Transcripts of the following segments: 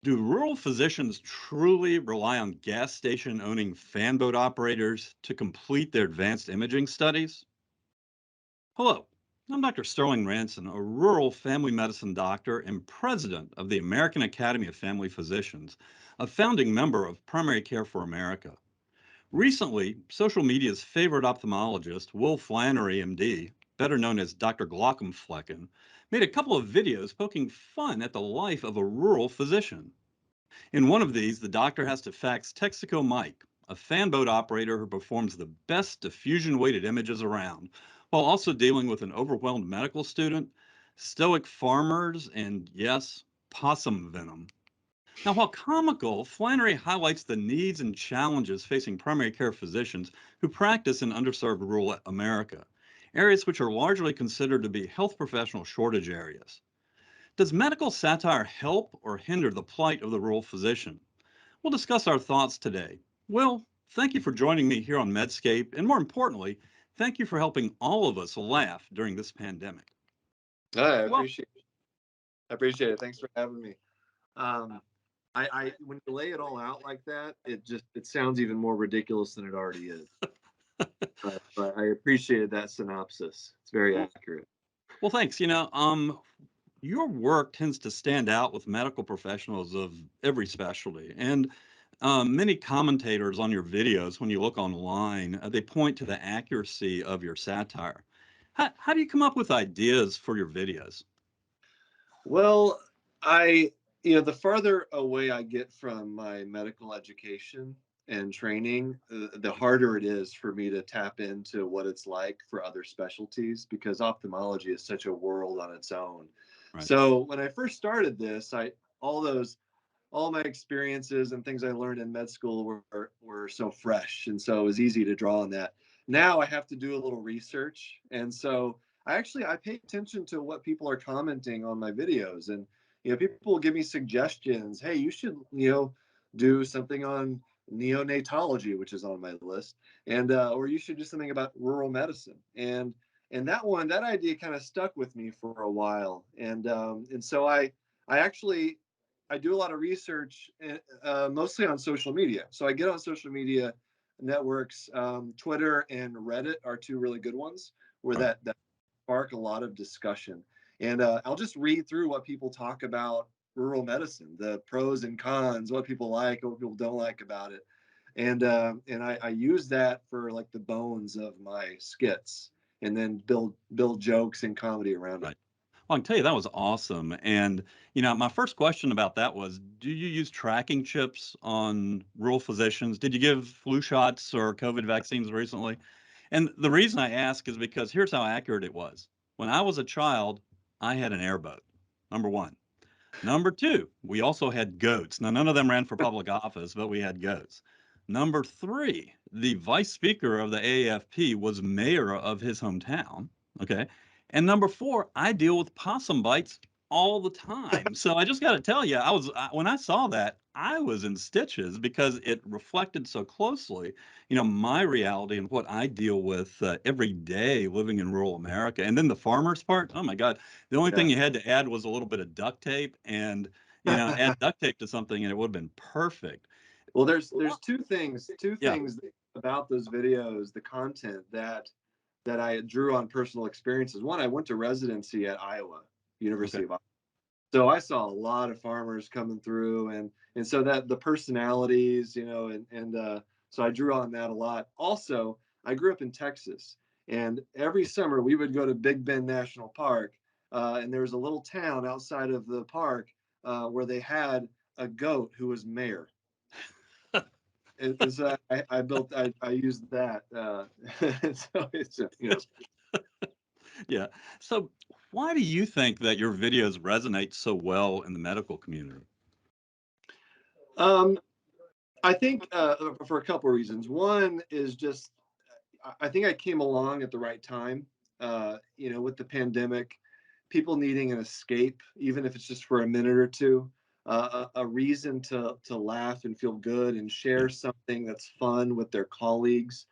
Do rural physicians truly rely on gas station owning fan boat operators to complete their advanced imaging studies? Hello, I'm Dr. Sterling Ranson, a rural family medicine doctor and president of the American Academy of Family Physicians, a founding member of Primary Care for America. Recently, social media's favorite ophthalmologist, Will Flannery, MD, better known as Dr. Glaucomflecken, made a couple of videos poking fun at the life of a rural physician. In one of these, the doctor has to fax Texaco Mike, a fan boat operator who performs the best diffusion weighted images around, while also dealing with an overwhelmed medical student, stoic farmers, and yes, possum venom. Now, while comical, Flannery highlights the needs and challenges facing primary care physicians who practice in underserved rural America, areas which are largely considered to be health professional shortage areas. Does medical satire help or hinder the plight of the rural physician? We'll discuss our thoughts today. Will, thank you for joining me here on Medscape, and more importantly, thank you for helping all of us laugh during this pandemic. I Well, appreciate it. Thanks for having me. Um, I when you lay it all out like that, it sounds even more ridiculous than it already is. But I appreciated that synopsis. It's very well, accurate. well, thanks. Your work tends to stand out with medical professionals of every specialty, and many commentators on your videos, when you look online, they point to the accuracy of your satire. How do you come up with ideas for your videos? Well, I the farther away I get from my medical education and training, the harder it is for me to tap into what it's like for other specialties because ophthalmology is such a world on its own. Right. So when I first started this, I all those all my experiences and things I learned in med school were so fresh, and so it was easy to draw on that. Now I have to do a little research, and so I pay attention to what people are commenting on my videos, and people will give me suggestions. Hey, you should do something on neonatology, which is on my list, and or you should do something about rural medicine, and that idea kind of stuck with me for a while, and so I actually I do a lot of research, mostly on social media. So I get on social media networks. Twitter and Reddit are two really good ones where Right. that spark a lot of discussion. And I'll just read through what people talk about rural medicine, the pros and cons, what people like, what people don't like about it, and I use that for like the bones of my skits, and then build jokes and comedy around it. Right. Well, I can tell you that was awesome. And, my first question about that was, do you use tracking chips on rural physicians? Did you give flu shots or COVID vaccines recently? And the reason I ask is because here's how accurate it was. When I was a child, I had an airboat, number one. Number two, we also had goats. Now, none of them ran for public office, but we had goats. Number three, the vice speaker of the AAFP was mayor of his hometown. Okay. And number four, I deal with possum bites all the time. So I just got to tell you, when I saw that, I was in stitches because it reflected so closely, my reality and what I deal with every day living in rural America. And then the farmers part, oh my God, the only thing Yeah. you had to add was a little bit of duct tape and, add duct tape to something and it would have been perfect. Well, there's Well, two yeah. things about those videos, the content that I drew on personal experiences. One, I went to residency at Iowa, Okay. University of Iowa. So I saw a lot of farmers coming through, and so that the personalities, and so I drew on that a lot. Also, I grew up in Texas, and every summer we would go to Big Bend National Park, and there was a little town outside of the park where they had a goat who was mayor. And so I used that. So it's. Yeah. So why do you think that your videos resonate so well in the medical community? Um, I think for a couple of reasons. One is just I think I came along at the right time. With the pandemic, people needing an escape, even if it's just for a minute or two, a reason to laugh and feel good and share Yeah. something that's fun with their colleagues.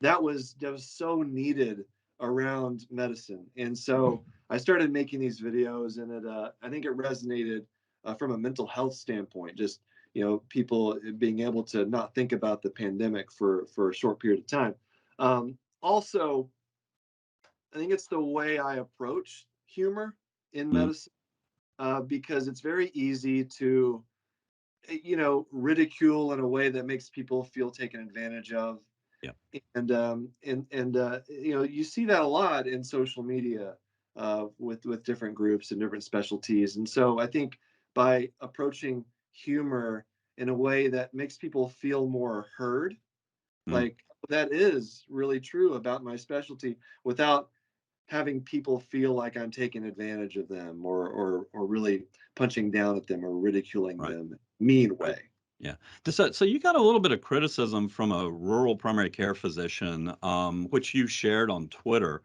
That was so needed around medicine, and so I started making these videos, and I think it resonated from a mental health standpoint. Just people being able to not think about the pandemic for a short period of time. Also, I think it's the way I approach humor in Mm, medicine, because it's very easy to ridicule in a way that makes people feel taken advantage of. yeah. And you see that a lot in social media, with different groups and different specialties. And so I think by approaching humor in a way that makes people feel more heard, Mm, like that is really true about my specialty, without having people feel like I'm taking advantage of them, or really punching down at them or ridiculing right. them mean Right. way. Yeah. So you got a little bit of criticism from a rural primary care physician, which you shared on Twitter.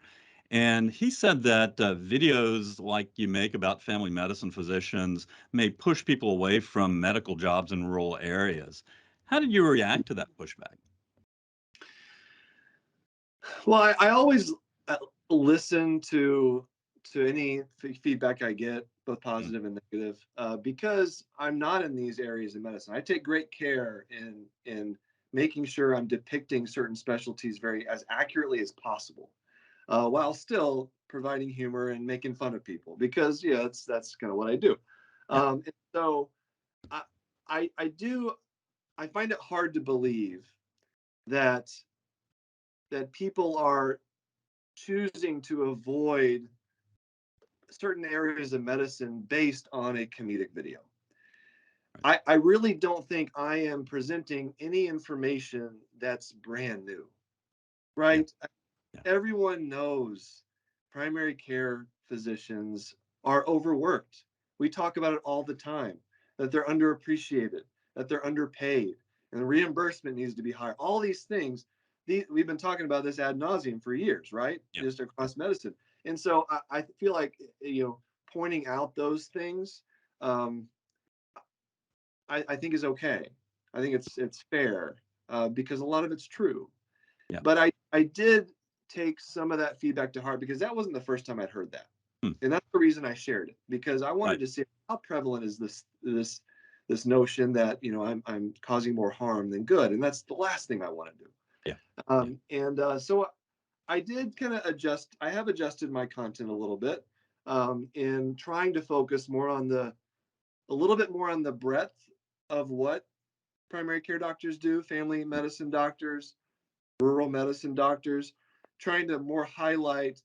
And he said that videos like you make about family medicine physicians may push people away from medical jobs in rural areas. How did you react to that pushback? Well, I always listen to any feedback I get, both Mm, positive and negative, because I'm not in these areas of medicine. I take great care in making sure I'm depicting certain specialties very as accurately as possible, while still providing humor and making fun of people, because yeah, that's kind of what I do. yeah. And so I, I I find it hard to believe that people are choosing to avoid certain areas of medicine based on a comedic video. Right. I really don't think I am presenting any information that's brand new, Yeah. right? Yeah. Everyone knows primary care physicians are overworked. We talk about it all the time, that they're underappreciated, that they're underpaid, and the reimbursement needs to be higher. All these things, we've been talking about this ad nauseum for years, right? Yeah. Just across medicine. And so I feel like, pointing out those things, um, I think is okay. I think it's fair, because a lot of it's true. Yeah. But I did take some of that feedback to heart, because that wasn't the first time I'd heard that. Hmm. And that's the reason I shared it, because I wanted Right. to see how prevalent is this notion that I'm causing more harm than good, and that's the last thing I want to do. Yeah. Yeah. And so I did kind of adjust. I have adjusted my content a little bit, in trying to focus more on a little bit more on the breadth of what primary care doctors do, family medicine doctors, rural medicine doctors, trying to more highlight,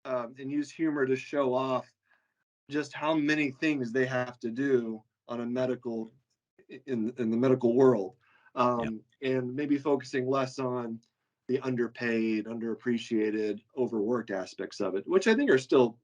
and use humor to show off just how many things they have to do on a medical in the medical world, Yeah. and maybe focusing less on the underpaid, underappreciated, overworked aspects of it, which I think are still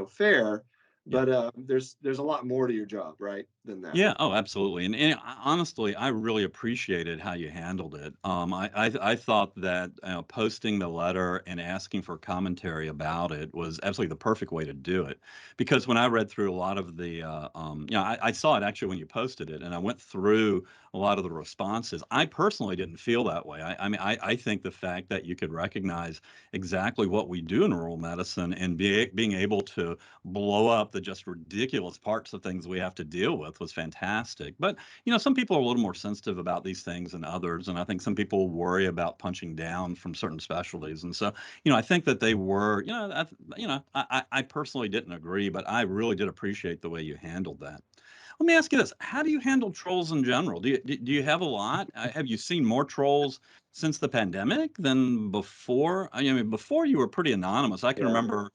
fair, Yeah. but there's a lot more to your job, right, than that. Yeah. Oh, absolutely. And honestly, I really appreciated how you handled it. I thought that posting the letter and asking for commentary about it was absolutely the perfect way to do it. Because when I read through a lot of the, I saw it actually when you posted it, and I went through a lot of the responses. I personally didn't feel that way. I mean, I think the fact that you could recognize exactly what we do in rural medicine and being able to blow up the just ridiculous parts of things we have to deal with was fantastic. But, some people are a little more sensitive about these things than others. And I think some people worry about punching down from certain specialties. And so, I think that they were, I personally didn't agree, but I really did appreciate the way you handled that. Let me ask you this. How do you handle trolls in general? Do you have a lot? Have you seen more trolls since the pandemic than before? I mean, before you were pretty anonymous. I can Yeah, remember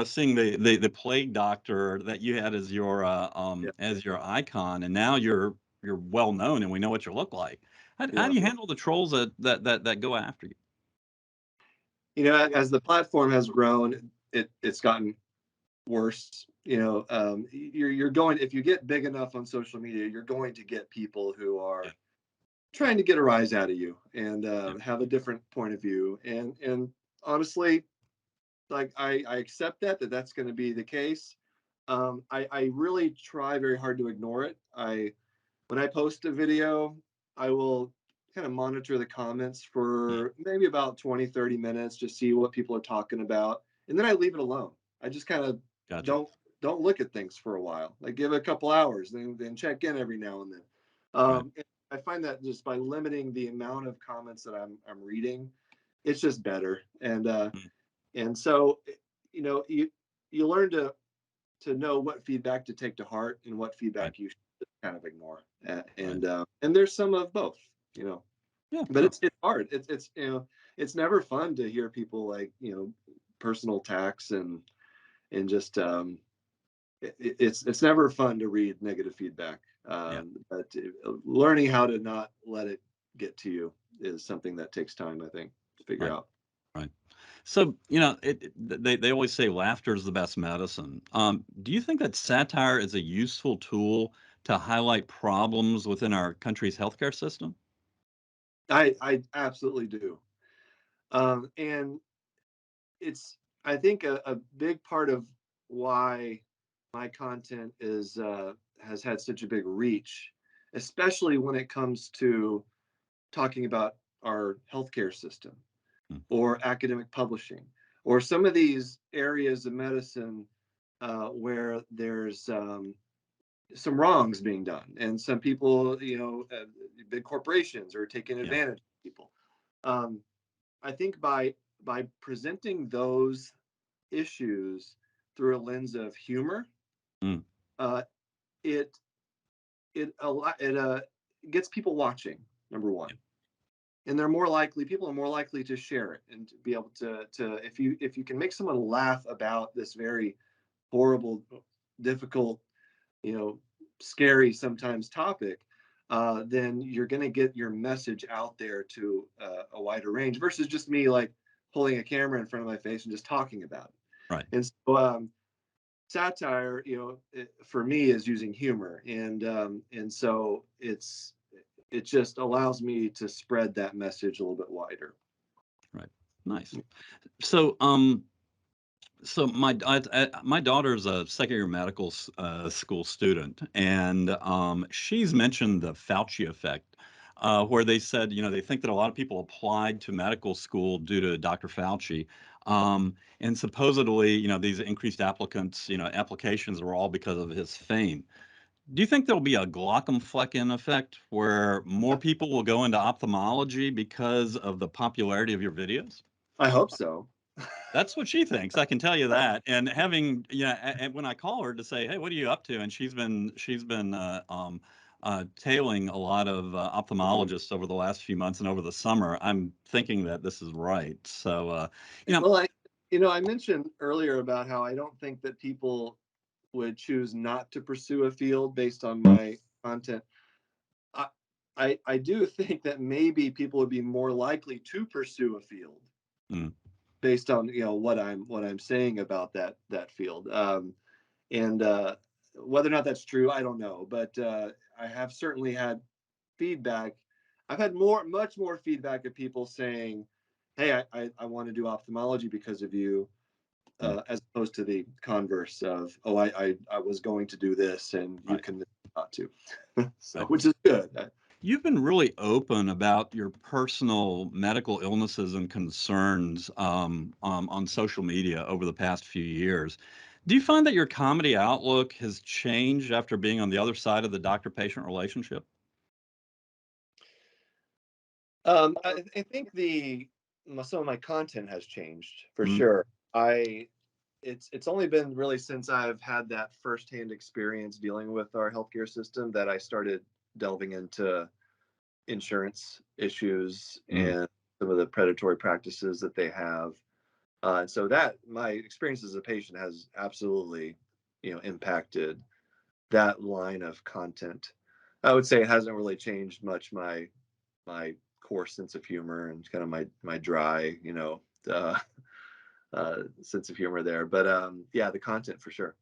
seeing the plague doctor that you had yeah, as your icon, and now you're well known and we know what you look like. How yeah. do you handle the trolls that go after you? As the platform has grown, it's gotten worse. You're going, if you get big enough on social media, you're going to get people who Yeah, are trying to get a rise out of you, and yeah, have a different point of view. And honestly, like I accept that that's going to be the case. I really try very hard to ignore it. When I post a video, I will kind of monitor the comments mm, for maybe about 20-30 minutes, just see what people are talking about, and then I leave it alone. I just kind of gotcha. don't don't look at things for a while. Like give it a couple hours, then check in every now and then. Right. And I find that just by limiting the amount of comments that I'm reading, it's just better. Mm. And so you learn to know what feedback to take to heart and what Right. feedback you should kind of ignore. Right. And there's some of both, you know. Yeah, But sure. it's hard. It's it's never fun to hear people like personal attacks and just it's never fun to read negative feedback. Yeah. But learning how to not let it get to you is something that takes time, I think, to figure Right. out. Right. So, they always say laughter is the best medicine. Do you think that satire is a useful tool to highlight problems within our country's healthcare system? I absolutely do. And it's I think a big part of why my content is has had such a big reach, especially when it comes to talking about our healthcare system Mm. or academic publishing or some of these areas of medicine where there's some wrongs being done and some people, big corporations are taking Yeah. advantage of people. Um, I think by presenting those issues through a lens of humor, Mm. uh, it it gets people watching. Number one, Yeah. and people are more likely to share it and to be able to if you can make someone laugh about this very horrible, difficult, you know, scary sometimes topic, then you're going to get your message out there to a wider range versus just me like holding a camera in front of my face and just talking about it. Right. And so satire, for me is using humor, and so it just allows me to spread that message a little bit wider. Right. Nice. So, my daughter's a second year medical school student, and she's mentioned the Fauci effect, where they said, they think that a lot of people applied to medical school due to Dr. Fauci, and supposedly, these increased applicants, applications were all because of his fame. Do you think there'll be a Glaucomflecken effect where more people will go into ophthalmology because of the popularity of your videos? I hope so. That's what she thinks, I can tell you that, and having and when I call her to say, "Hey, what are you up to?" and she's been, tailing a lot of, Mhm. ophthalmologists over the last few months and over the summer, I'm thinking that this is right, so, you know Well, I mentioned earlier about how I don't think that people would choose not to pursue a field based on my content. I, I do think that maybe people would be more likely to pursue a field mm, based on what I'm saying about that field. And whether or not that's true, I don't know. But I have certainly had feedback. I've had much more feedback of people saying, "Hey, I want to do ophthalmology because of you," mm, as opposed to the converse of, "Oh, I was going to do this and you right, convinced me not to," so right. which is good. You've been really open about your personal medical illnesses and concerns, on social media over the past few years. Do you find that your comedy outlook has changed after being on the other side of the doctor-patient relationship? I think some of my content has changed for Mm, sure. I it's only been really since I've had that firsthand experience dealing with our healthcare system that I started delving into insurance issues mm, and some of the predatory practices that they have. And so that my experience as a patient has absolutely, impacted that line of content. I would say it hasn't really changed much my core sense of humor and kind of my dry, sense of humor there. But yeah, the content for sure.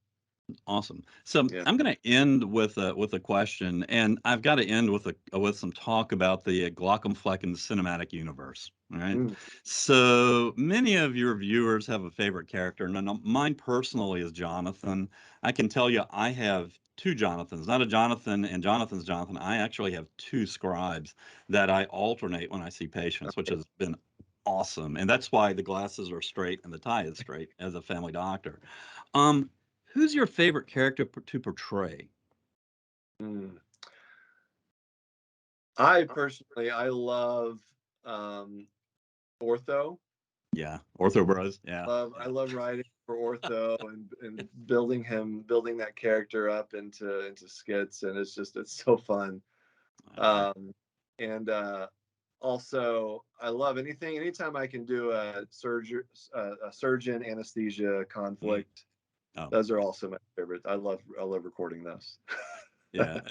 awesome. So Yeah. I'm going to end with a question, and I've got to end with some talk about the Glaucomflecken cinematic universe. All right. Mm. So many of your viewers have a favorite character, and I know mine personally is Jonathan. I can tell you, I have two Jonathans, not a Jonathan and Jonathan's Jonathan. I actually have two scribes that I alternate when I see patients, which has been awesome, and that's why the glasses are straight and the tie is straight as a family doctor. Um, Who's your favorite character to portray? Mm. I personally, I love um, Ortho. Yeah, Ortho Bros. Yeah, I yeah. love writing for Ortho and building that character up into skits, and it's so fun. I agree. Um, and Also, I love anytime I can do a surgeon anesthesia Mm. conflict. Oh, Those are also my favorites. I love recording those. yeah,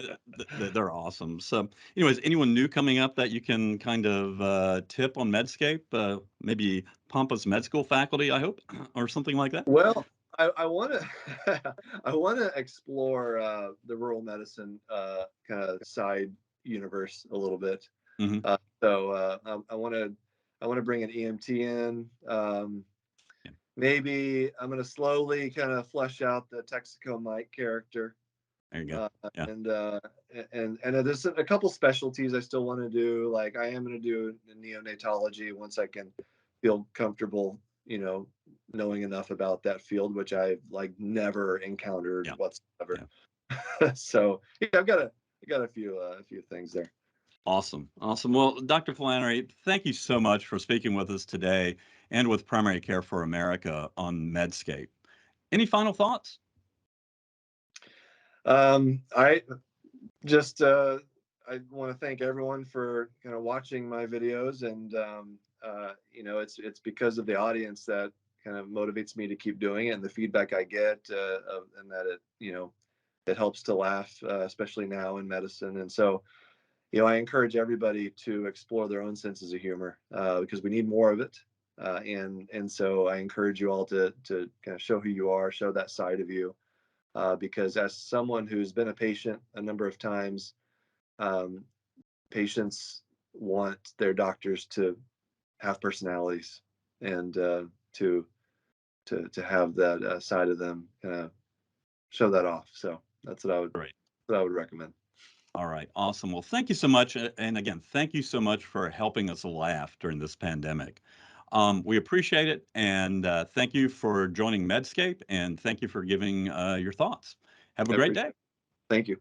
they're awesome. So, anyways, anyone new coming up that you can kind of tip on Medscape? Maybe Pompous Med School faculty, I hope, or something like that. Well, I want to I want to explore the rural medicine kind of side universe a little bit. Hmm. I want to bring an EMT in. Yeah, Maybe I'm going to slowly kind of flesh out the Texaco Mike character. there you go. Uh, Yeah, and there's a couple specialties I still want to do. Like I am going to do neonatology once I can feel comfortable, knowing enough about that field, which I've like never encountered yeah, whatsoever. yeah. So yeah, I got a few things there. Awesome, awesome. Well, Dr. Flannery, thank you so much for speaking with us today and with Primary Care for America on Medscape. Any final thoughts? I just I want to thank everyone for kind of watching my videos, and it's because of the audience that kind of motivates me to keep doing it, and the feedback I get, and that it helps to laugh, especially now in medicine. And so, I encourage everybody to explore their own senses of humor because we need more of it. And so I encourage you all to kind of show who you are, show that side of you, because as someone who's been a patient a number of times, um, patients want their doctors to have personalities and to to have that side of them kind of show that off. So Great. what I would recommend. All right. Awesome. Well, thank you so much. And again, thank you so much for helping us laugh during this pandemic. We appreciate it. And thank you for joining Medscape. And thank you for giving your thoughts. Have a I great appreciate day. it. Thank you.